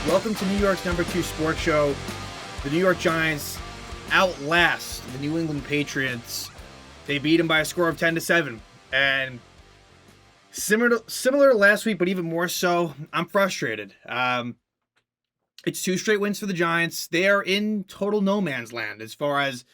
Welcome to New York's #2 sports show. The New York Giants outlast the New England Patriots. They beat them by a score of 10-7. And similar to last week, but even more so, I'm frustrated. It's 2 straight wins for the Giants. They are in total no man's land as far as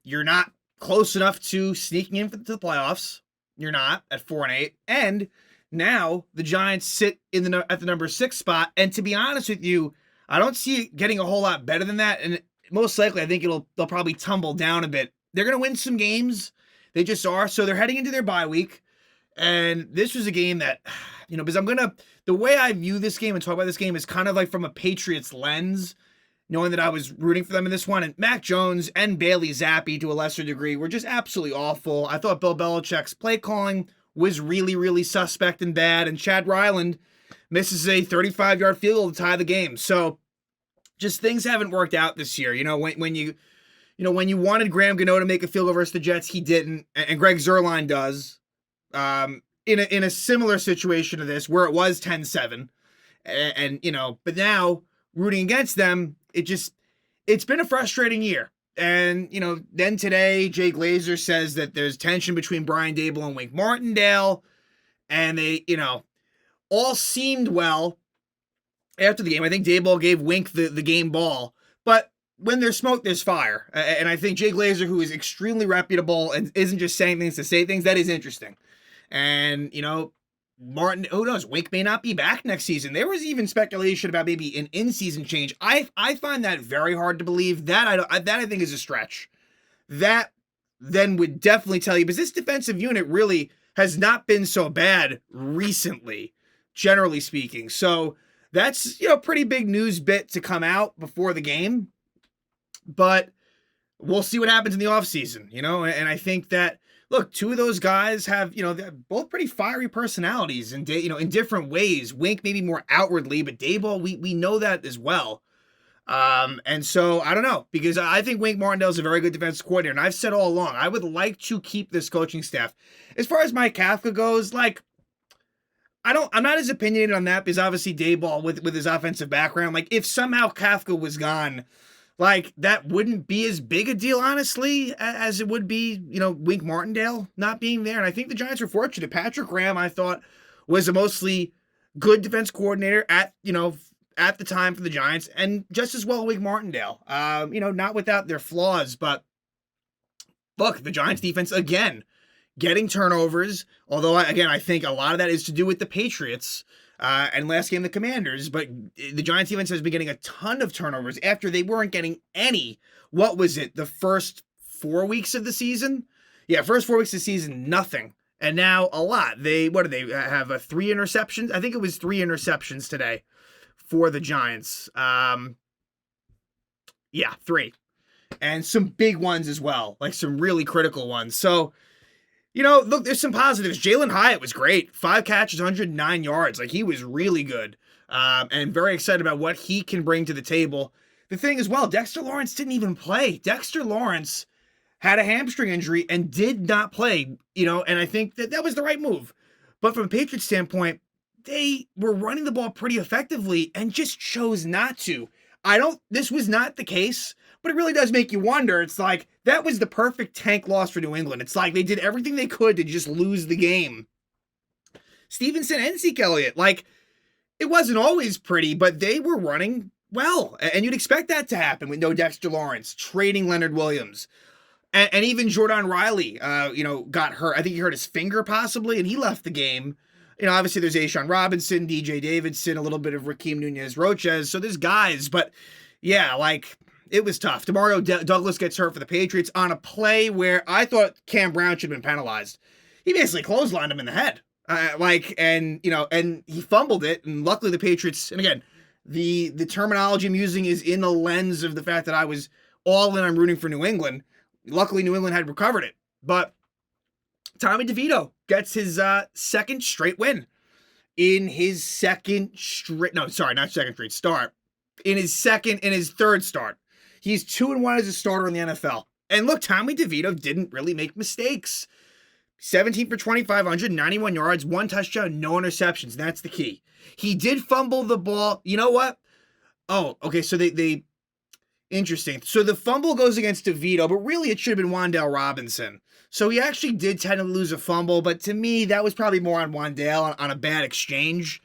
you're not close enough to sneaking in to the playoffs. You're not at 4-8. And now the Giants sit at the number 6 spot. And to be honest with you, I don't see it getting a whole lot better than that. And most likely, I think they'll probably tumble down a bit. They're going to win some games. They just are. So they're heading into their bye week. And this was a game that, because the way I view this game and talk about this game is kind of like from a Patriots lens, knowing that I was rooting for them in this one. And Mac Jones and Bailey Zappi, to a lesser degree, were just absolutely awful. I thought Bill Belichick's play calling was really, really suspect and bad. And Chad Ryland misses a 35-yard field goal to tie the game. So just things haven't worked out this year. When you wanted Graham Gano to make a field goal versus the Jets, he didn't. And Greg Zuerlein does. In a similar situation to this, where it was 10-7. But now, rooting against them, it's been a frustrating year. And, then today, Jay Glazer says that there's tension between Brian Daboll and Wink Martindale. And they, all seemed well after the game. I think Daboll gave Wink the game ball. But when there's smoke, there's fire. And I think Jay Glazer, who is extremely reputable and isn't just saying things to say things, that is interesting. And, Martin, who knows, Wink may not be back next season. There was even speculation about maybe an in-season change. I find that very hard to believe. That I think is a stretch. That then would definitely tell you, because this defensive unit really has not been so bad recently, generally speaking. So that's, pretty big news bit to come out before the game. But we'll see what happens in the offseason, and I think that, look, 2 of those guys have, they're both pretty fiery personalities and, in different ways. Wink maybe more outwardly, but Daboll, we know that as well. And so I don't know, because I think Wink Martindale is a very good defensive coordinator. And I've said all along, I would like to keep this coaching staff. As far as Mike Kafka goes, I'm not as opinionated on that, because obviously Daboll with his offensive background, if somehow Kafka was gone, that wouldn't be as big a deal, honestly, as it would be, Wink Martindale not being there. And I think the Giants were fortunate. Patrick Graham, I thought, was a mostly good defense coordinator at the time for the Giants, and just as well Wink Martindale. Not without their flaws, but look, the Giants defense, again, getting turnovers, although, I think a lot of that is to do with the Patriots. And last game, the Commanders. But the Giants defense has been getting a ton of turnovers after they weren't getting any. What was it? The first 4 weeks of the season? Yeah, first 4 weeks of the season, nothing. And now a lot. What do they have? 3 interceptions? I think it was 3 interceptions today for the Giants. 3. And some big ones as well, some really critical ones. So, look, there's some positives. Jalen Hyatt was great. 5 catches, 109 yards. He was really good. And very excited about what he can bring to the table. The thing as well, Dexter Lawrence didn't even play. Dexter Lawrence had a hamstring injury and did not play, and I think that was the right move. But from a Patriots standpoint, they were running the ball pretty effectively and just chose not to. This was not the case, but it really does make you wonder. It's that was the perfect tank loss for New England. It's they did everything they could to just lose the game. Stevenson and Zeke Elliott, it wasn't always pretty, but they were running well. And you'd expect that to happen with no Dexter Lawrence, trading Leonard Williams. And even Jordan Riley, got hurt. I think he hurt his finger possibly, and he left the game. Obviously there's Ashawn Robinson, DJ Davidson, a little bit of Raheem Nunez-Roches. So there's guys, but yeah, it was tough. Demario Douglas gets hurt for the Patriots on a play where I thought Cam Brown should have been penalized. He basically clotheslined him in the head. And he fumbled it. And luckily the Patriots, and again, the terminology I'm using is in the lens of the fact that I was all in on rooting for New England. Luckily New England had recovered it. But Tommy DeVito gets his second straight win in his start. In his third start. He's 2-1 as a starter in the NFL. And look, Tommy DeVito didn't really make mistakes. 17 for 25, 191 yards, 1 touchdown, no interceptions. That's the key. He did fumble the ball. You know what? Oh, okay. So they interesting. So the fumble goes against Devito, but really it should have been Wan'Dale Robinson. So he actually did tend to lose a fumble, but to me that was probably more on Wan'Dale on a bad exchange.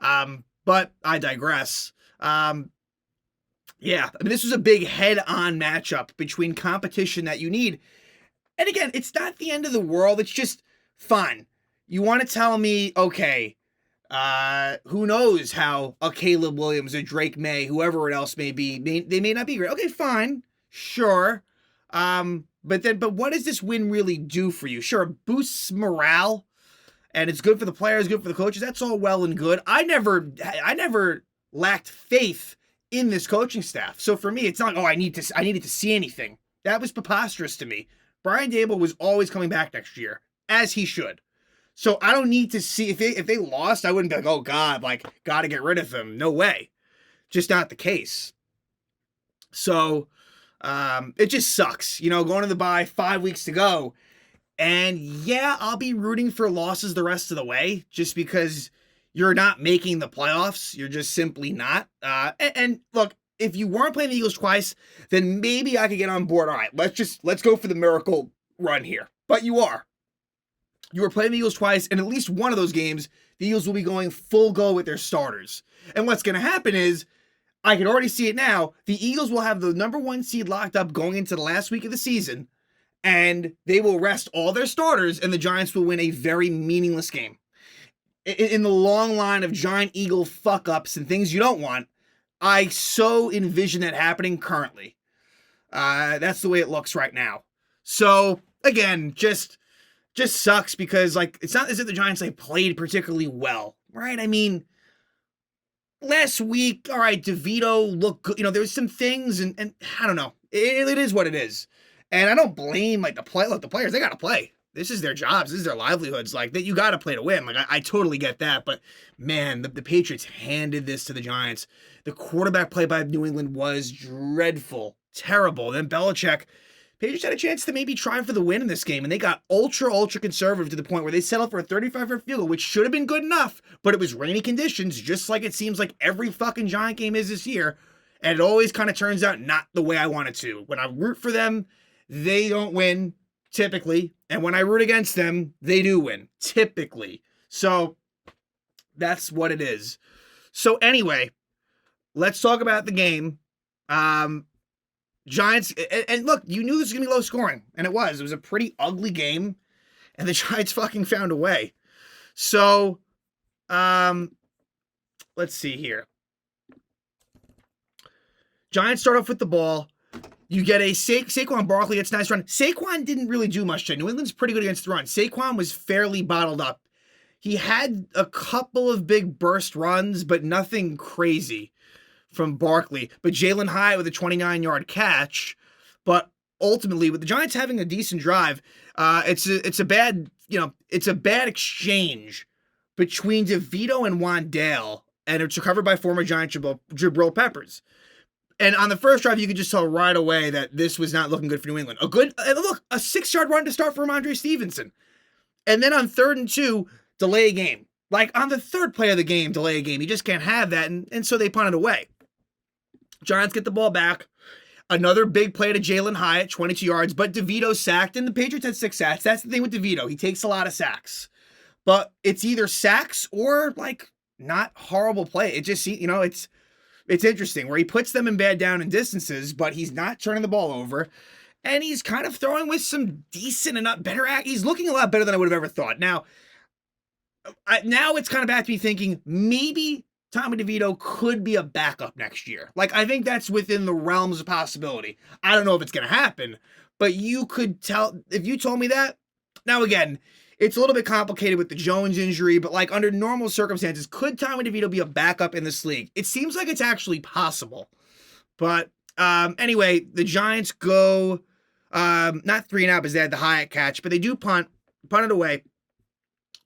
But I digress. Yeah, I mean this was a big head-on matchup between competition that you need. And again, it's not the end of the world. It's just fun. You want to tell me, okay, who knows how a Caleb Williams, a Drake May, whoever it else may be, they may not be great. Okay, fine, sure. But what does this win really do for you? Sure, it boosts morale, and it's good for the players, good for the coaches. That's all well and good. I never lacked faith in this coaching staff. So for me, it's not, I needed to see anything. That was preposterous to me. Brian Daboll was always coming back next year, as he should. So I don't need to see if they lost, I wouldn't be like, oh God, like gotta get rid of him. No way. Just not the case. So it just sucks. Going to the bye, 5 weeks to go. And yeah, I'll be rooting for losses the rest of the way, just because you're not making the playoffs. You're just simply not. And look, if you weren't playing the Eagles twice, then maybe I could get on board. All right, let's go for the miracle run here. But you are. You were playing the Eagles twice, and at least one of those games, the Eagles will be going full go with their starters. And what's going to happen is, I can already see it now, the Eagles will have the number 1 seed locked up going into the last week of the season, and they will rest all their starters, and the Giants will win a very meaningless game. In the long line of Giant Eagle fuck-ups and things you don't want, I so envision that happening currently. That's the way it looks right now. So, again, just sucks because, like, it's not as if the Giants, like, played particularly well, right? I mean, last week, all right, Devito looked good. There's some things, and I don't know. It is what it is. And I don't blame, like, the players, they got to play. This is their jobs. This is their livelihoods. Like, that you got to play to win. Like, I totally get that. But, man, the Patriots handed this to the Giants. The quarterback play by New England was dreadful, terrible. Then Belichick, Patriots had a chance to maybe try for the win in this game, and they got ultra conservative to the point where they settled for a 35-yard field goal, which should have been good enough, but it was rainy conditions, just like it seems like every fucking Giant game is this year, and it always kind of turns out not the way I want it to. When I root for them, they don't win, typically, and when I root against them, they do win, typically. So, that's what it is. So anyway, let's talk about the game. Giants, and look, you knew this was going to be low scoring, and it was. It was a pretty ugly game, and the Giants fucking found a way. So, let's see here. Giants start off with the ball. You get a Saquon Barkley. It's a nice run. Saquon didn't really do much today. New England's pretty good against the run. Saquon was fairly bottled up. He had a couple of big burst runs, but nothing crazy from Barkley. But Jalen Hyatt with a 29-yard catch. But ultimately, with the Giants having a decent drive, it's a bad exchange between Devito and Wan'Dale, and it's recovered by former Giant Jabril Peppers. And on the first drive, you could just tell right away that this was not looking good for New England. A 6-yard run to start for Ramondre Stevenson. And then on 3rd and 2, delay a game. Like, on the third play of the game, delay a game. You just can't have that, and so they punted away. Giants get the ball back. Another big play to Jalen Hyatt, 22 yards, but Devito sacked, and the Patriots had 6 sacks. That's the thing with Devito. He takes a lot of sacks. But it's either sacks or, like, not horrible play. It just, it's interesting where he puts them in bad down and distances, but he's not turning the ball over. And he's kind of throwing with some decent and not better He's looking a lot better than I would have ever thought. Now it's kind of back to me thinking maybe Tommy DeVito could be a backup next year. Like, I think that's within the realms of possibility. I don't know if it's going to happen, but you could tell if you told me that. Now, again, it's a little bit complicated with the Jones injury, but like under normal circumstances, could Tommy DeVito be a backup in this league? It seems like it's actually possible. But anyway, the Giants go not 3 and out because they had the Hyatt catch, but they do punt it away.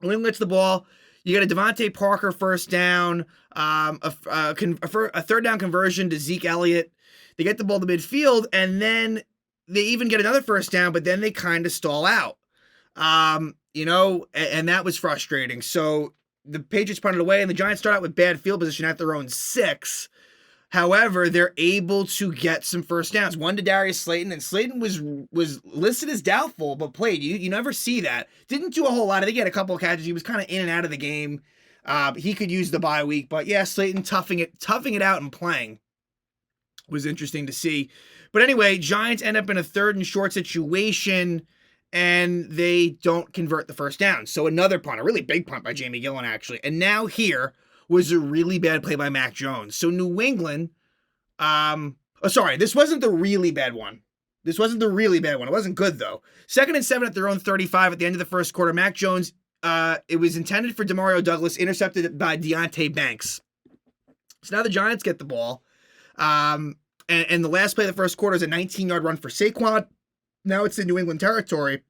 New England gets the ball. You get a Devontae Parker first down, a 3rd down conversion to Zeke Elliott. They get the ball to midfield, and then they even get another first down, but then they kind of stall out. And that was frustrating. So the Patriots punted away, and the Giants start out with bad field position at their own 6. However, they're able to get some first downs. One to Darius Slayton, and Slayton was listed as doubtful, but played. You never see that. Didn't do a whole lot. I think he had a couple of catches. He was kind of in and out of the game. He could use the bye week, but yeah, Slayton toughing it out and playing was interesting to see. But anyway, Giants end up in a 3rd and short situation, and they don't convert the first down. So another punt, a really big punt by Jamie Gillen, actually. And now here was a really bad play by Mac Jones. So New England, this wasn't the really bad one. It wasn't good, though. 2nd and 7 at their own 35 at the end of the first quarter. Mac Jones, it was intended for Demario Douglas, intercepted by Deonte Banks. So now the Giants get the ball. And the last play of the first quarter is a 19-yard run for Saquon. Now it's in New England territory.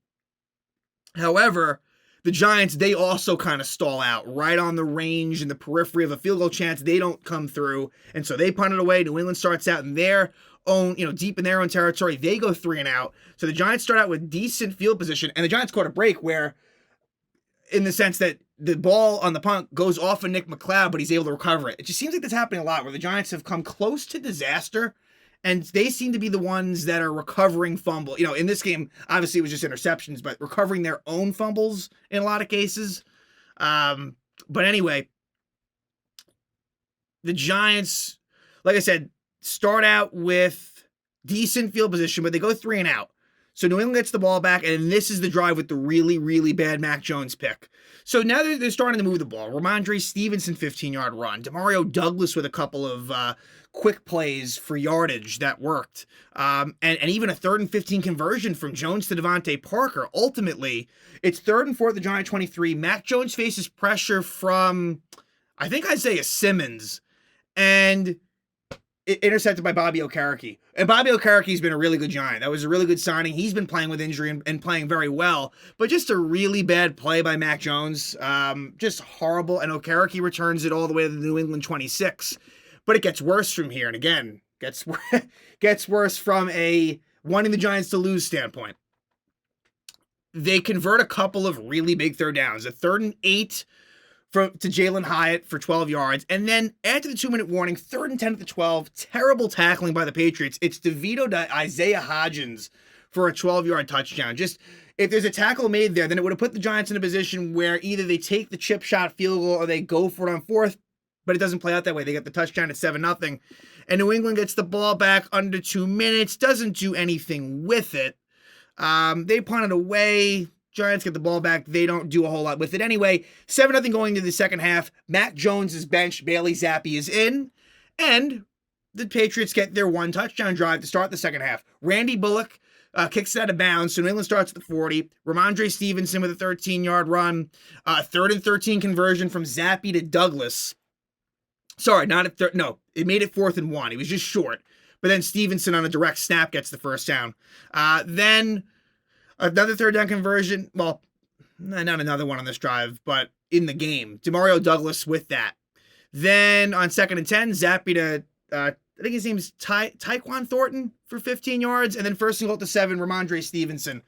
However, the Giants, they also kind of stall out right on the range in the periphery of a field goal chance. They don't come through. And so they punt it away. New England starts out in their own, deep in their own territory. They go 3 and out. So the Giants start out with decent field position. And the Giants caught a break where, in the sense that the ball on the punt goes off of Nick McLeod, but he's able to recover it. It just seems like that's happening a lot where the Giants have come close to disaster. And they seem to be the ones that are recovering fumble. In this game, obviously it was just interceptions, but recovering their own fumbles in a lot of cases. But anyway, the Giants, like I said, start out with decent field position, but they go 3 and out. So New England gets the ball back, and this is the drive with the really, really bad Mac Jones pick. So now they're starting to move the ball. Ramondre Stevenson, 15-yard run. Demario Douglas with a couple of quick plays for yardage that worked. And even a 3rd and 15 conversion from Jones to Devontae Parker. Ultimately, it's 3rd and 4 at the Giant 23. Mac Jones faces pressure from, I think Isaiah Simmons, and intercepted by Bobby Okereke. And Bobby Okereke's been a really good Giant. That was a really good signing. He's been playing with injury and playing very well, but just a really bad play by Mac Jones. Just horrible. And Okereke returns it all the way to the New England 26. But it gets worse from here. And again, gets worse from a wanting the Giants to lose standpoint. They convert a couple of really big 3rd downs. A 3rd and 8 to Jalen Hyatt for 12 yards. And then after the 2-minute warning, 3rd and 10 at the 12, terrible tackling by the Patriots. It's Devito to Isaiah Hodgins for a 12-yard touchdown. Just, if there's a tackle made there, then it would have put the Giants in a position where either they take the chip shot field goal or they go for it on 4th, but it doesn't play out that way. They get the touchdown at 7-0. And New England gets the ball back under 2 minutes, doesn't do anything with it. They punt it away. Giants get the ball back. They don't do a whole lot with it anyway. 7-0 going into the second half. Mac Jones is benched. Bailey Zappi is in. And the Patriots get their 1 touchdown drive to start the second half. Randy Bullock kicks it out of bounds. So New England starts at the 40. Ramondre Stevenson with a 13-yard run. 3rd and 13 conversion from Zappi to Douglas. Sorry, not at third. No, it made it 4th and 1. He was just short. But then Stevenson on a direct snap gets the first down. Then another 3rd down conversion. Well, not another one on this drive, but in the game. Demario Douglas with that. Then on 2nd and 10, Zappi to, I think his name's Tyquan Thornton for 15 yards. And then 1st and goal to 7, Ramondre Stevenson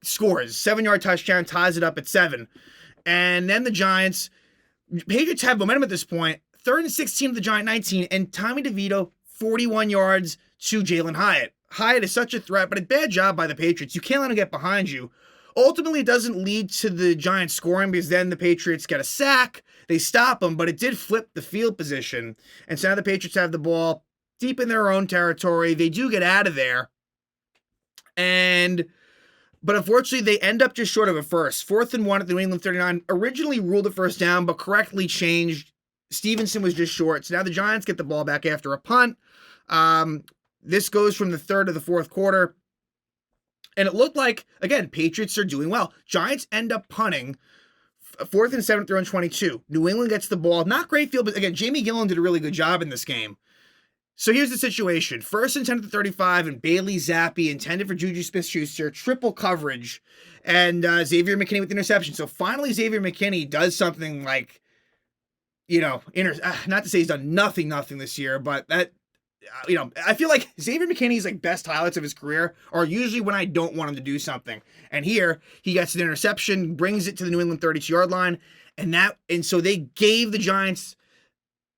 scores. 7-yard touchdown, ties it up at 7. And then the Patriots have momentum at this point. 3rd and 16 to the Giant 19, and Tommy DeVito, 41 yards to Jalen Hyatt. Hyatt is such a threat, but a bad job by the Patriots. You can't let him get behind you. Ultimately, it doesn't lead to the Giants scoring because then the Patriots get a sack. They stop them, but it did flip the field position. And so now the Patriots have the ball deep in their own territory. They do get out of there. But unfortunately, they end up just short of a first. 4th and 1 at the New England 39. Originally ruled a first down, but correctly changed. Stevenson was just short. So now the Giants get the ball back after a punt. This goes from the 3rd to the 4th quarter. And it looked like, again, Patriots are doing well. Giants end up punting 4th and 7 at their own 22. New England gets the ball. Not great field, but again, Jamie Gillen did a really good job in this game. So here's the situation. 1st and 10 at the 35, and Bailey Zappi intended for Juju Smith-Schuster. Triple coverage. And Xavier McKinney with the interception. So finally, Xavier McKinney does something like, not to say he's done nothing this year, but that, I feel like Xavier McKinney's best highlights of his career are usually when I don't want him to do something. And here he gets an interception, brings it to the New England 32-yard line, and so they gave the Giants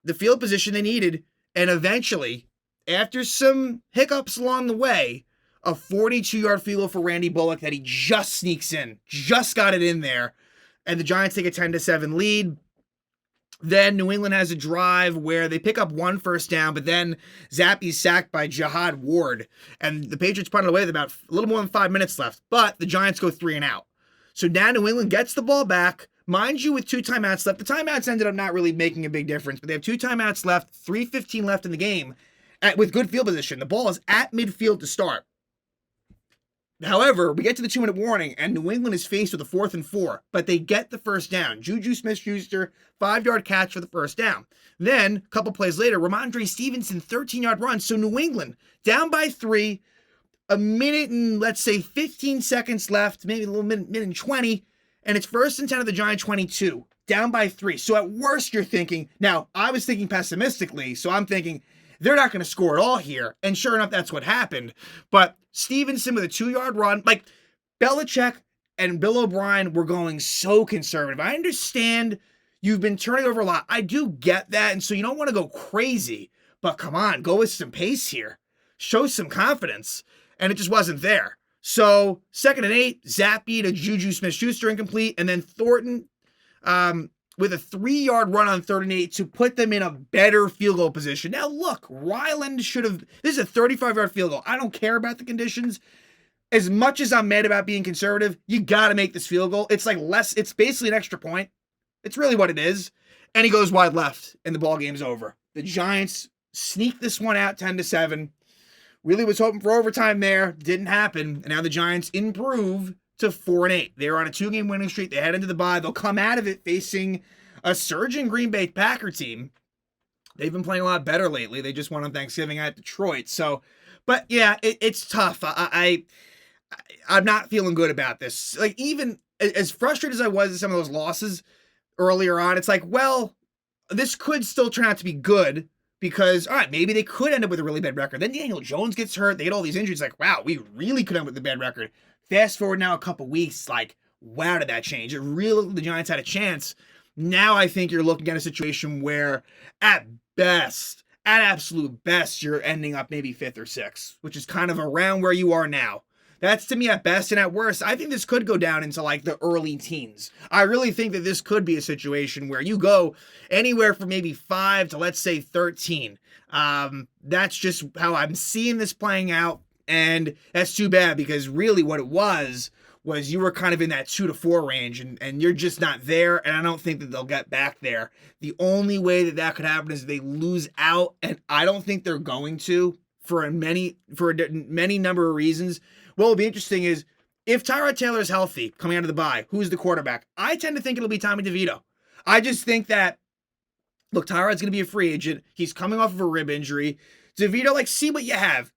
the field position they needed, And eventually, after some hiccups along the way, a 42-yard field goal for Randy Bullock that he just sneaks in. Just got it in there. And the Giants take a 10-7 lead. Then New England has a drive where they pick up one first down, but then Zappy's sacked by Jihad Ward. And the Patriots punted away with about a little more than 5 minutes left. But the Giants go 3 and out. So now New England gets the ball back. Mind you, with 2 timeouts left. The timeouts ended up not really making a big difference, but they have 2 timeouts left, 3:15 left in the game with good field position. The ball is at midfield to start. However, we get to the 2-minute warning, and New England is faced with a 4th and 4, but they get the first down. Juju Smith-Schuster, 5-yard catch for the first down. Then, a couple plays later, Ramondre Stevenson, 13-yard run. So New England, down by 3, a minute and, let's say, 15 seconds left, maybe a little minute and 20, and it's 1st and 10 of the Giant 22, down by 3. So at worst, you're thinking, now, I was thinking pessimistically, so I'm thinking, they're not going to score at all here. And sure enough, that's what happened. But Stevenson with a 2-yard run, like Belichick and Bill O'Brien were going so conservative. I understand you've been turning over a lot. I do get that. And so you don't want to go crazy, but come on, go with some pace here. Show some confidence. And it just wasn't there. So 2nd and 8, Zappy to Juju Smith-Schuster incomplete. And then Thornton, with a 3-yard run on 3rd and 8 to put them in a better field goal position. Now, look, Ryland should have... This is a 35-yard field goal. I don't care about the conditions. As much as I'm mad about being conservative, you got to make this field goal. It's like less... It's basically an extra point. It's really what it is. And he goes wide left, and the ball game's over. The Giants sneak this one out 10-7. Really was hoping for overtime there. Didn't happen. And now the Giants improve to 4-8. They're on a 2-game winning streak. They head into the bye. They'll come out of it facing a surging Green Bay Packer team. They've been playing a lot better lately. They just won on Thanksgiving at Detroit. So, but yeah, it's tough. I'm not feeling good about this. Like, even as frustrated as I was at some of those losses earlier on, it's like, well, this could still turn out to be good because, all right, maybe they could end up with a really bad record. Then Daniel Jones gets hurt. They get all these injuries. Like, wow, we really could end up with a bad record. Fast forward now a couple weeks, like, wow, did that change? It really looked like the Giants had a chance. Now I think you're looking at a situation where, at best, at absolute best, you're ending up maybe 5th or 6th, which is kind of around where you are now. That's, to me, at best, and at worst, I think this could go down into, like, the early teens. I really think that this could be a situation where you go anywhere from maybe 5 to, let's say, 13. That's just how I'm seeing this playing out. And that's too bad because really what it was you were kind of in that 2 to 4 range and you're just not there. And I don't think that they'll get back there. The only way that could happen is they lose out. And I don't think they're going to for a many number of reasons. What will be interesting is if Tyrod Taylor is healthy coming out of the bye, who's the quarterback? I tend to think it'll be Tommy DeVito. I just think that, look, Tyrod's going to be a free agent. He's coming off of a rib injury. DeVito, like, see what you have.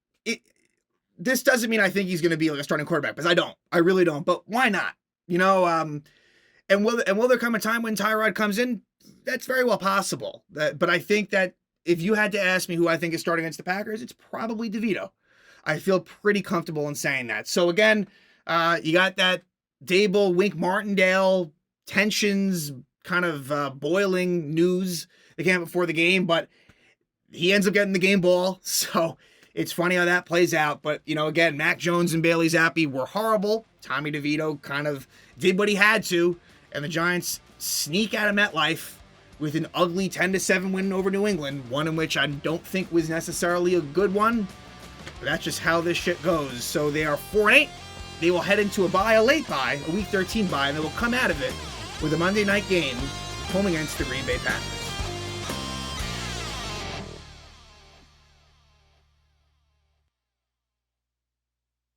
This doesn't mean I think he's going to be like a starting quarterback, because I don't. I really don't. But why not? You know, and will there come a time when Tyrod comes in? That's very well possible. But I think that if you had to ask me who I think is starting against the Packers, it's probably DeVito. I feel pretty comfortable in saying that. So again, you got that Dable, Wink Martindale tensions kind of boiling news that came before the game, but he ends up getting the game ball. So it's funny how that plays out. But, you know, again, Mac Jones and Bailey Zappi were horrible. Tommy DeVito kind of did what he had to. And the Giants sneak out of MetLife with an ugly 10-7 win over New England. One in which I don't think was necessarily a good one. But that's just how this shit goes. So they are 4-8. They will head into a late bye, a Week 13 bye, and they will come out of it with a Monday night game home against the Green Bay Packers.